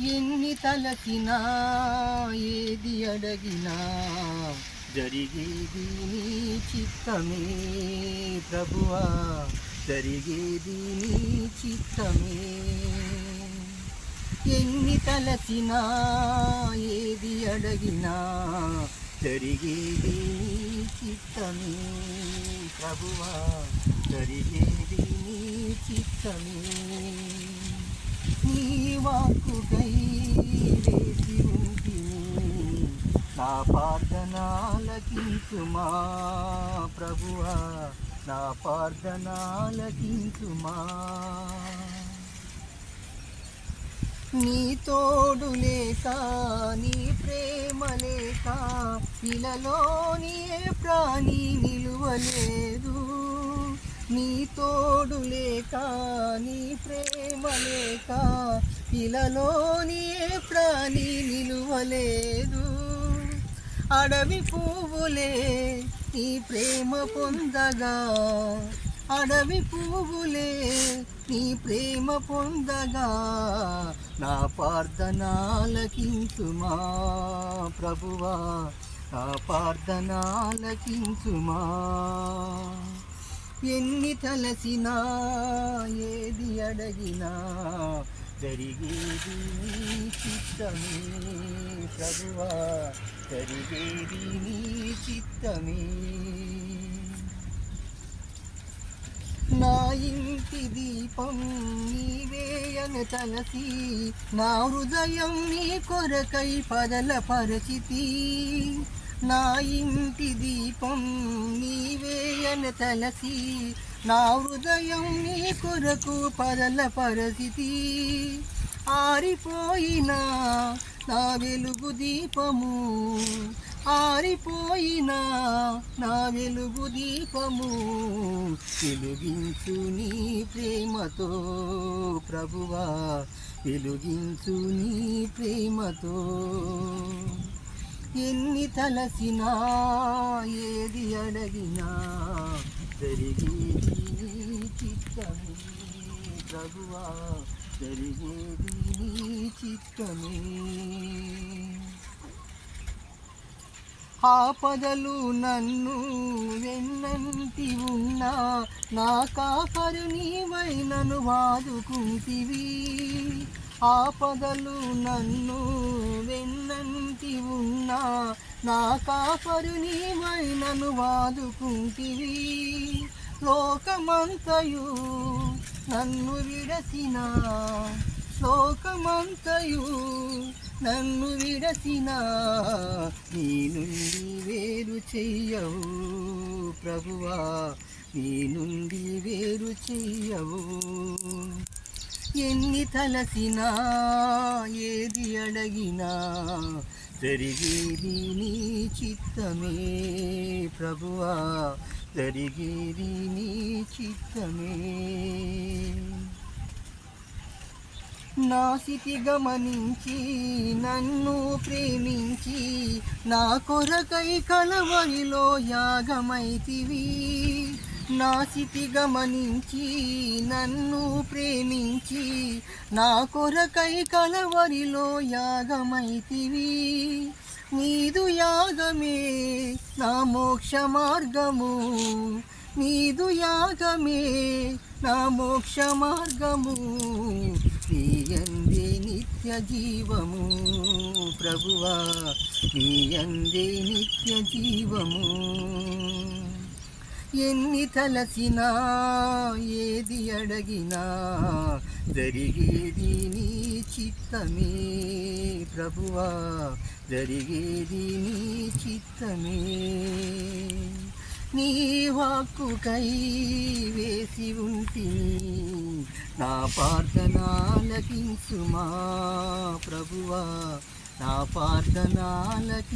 ఎన్ని తలచినా ఏది అడగినా జరిగేది నీ చిత్తమే ప్రభువా, జరిగేది నీ చిత్తమే. ఎన్ని తలచినా ఏది అడగినా జరిగేది నీ చిత్తమే ప్రభువా, జరిగేది నీ చిత్తమే. నీ వాక్కుకై వేచి ఉంటిని, నా ప్రార్థనాలకించుమా ప్రభువా, నా ప్రార్థనాలకించుమా. నీ తోడు లేక నీ ప్రేమ లేక ఇలలోని ఏ ప్రాణి నిలువలేదు. నీ తోడు లేక నీ ప్రేమ లేక ఇలలోని ఏ ప్రాణి నిలువలేదు. అడవి పువ్వులే నీ ప్రేమ పొందగా, అడవి పువ్వులే నీ ప్రేమ పొందగా, నా ప్రార్థనాలకించుమా ప్రభువా, నా ప్రార్థనాలకించుమా. ఎన్ని తలచినా ఏది అడగినా జరిగేది నీ చిత్తమే ప్రభువా, జరిగేది నీ చిత్తమే. నా ఇంటి దీపం నీవేయను తలసి, నా హృదయం నీ కొరకై పరచితి. నా ఇంటి దీపం నీవేయను తలసి, నా హృదయం నీ కొరకు పరచితి. ఆరిపోయినా నా వెలుగు దీపము, ఆరిపోయినా నా వెలుగు దీపము, వెలుగించు నీ ప్రేమతో ప్రభువా, వెలుగించు నీ ప్రేమతో. ఎన్ని తలచినా ఏది అడగినా జరిగేది నీ చిత్తమే ప్రభువా, జరిగేది నీ చిత్తమే. ఆపదలు నన్ను వెన్నంటి ఉన్నా, నా కాపరు నీవై నన్ను వాదుకుంటివి. ఆపదలు నన్ను వెన్నంటి ఉన్నా, నా కాపరు నీవై నన్ను వాదుకుంటివి. లోకమంతయు నన్ను విడసినా, లోకమంతయు నన్ను విడసినా, నీ నుండి వేరు చెయ్యవు ప్రభువా, నీ నుండి వేరు చెయ్యవు. ఎన్ని తలచినా ఏది అడగినా జరిగేది నీ చిత్తమే ప్రభువా, జరిగేది నీ చిత్తమే. నా స్థితి గమనించి నన్ను ప్రేమించి, నా కొరకై కలవరిలో యాగమైతివి. నా స్థితి గమనించి నన్ను ప్రేమించి, నా కొరకై కలవరిలో యాగమైతివి. నీదు యాగమే నా మోక్ష మార్గము, నీదు యాగమే నా మోక్ష మార్గము. నీ యందే నిత్య జీవము ప్రభువా, నీ యందే నిత్య జీవము. ఎన్ని తలచినా ఏది అడగినా జరిగేది నీ చిత్తమే ప్రభువా, జరిగేది నీ చిత్తమే. నీ వాక్కుకై వేచి ఉంటిని, నా ప్రార్థనాలకించుమా ప్రభువా, నా ప్రార్థనాలకించుమా.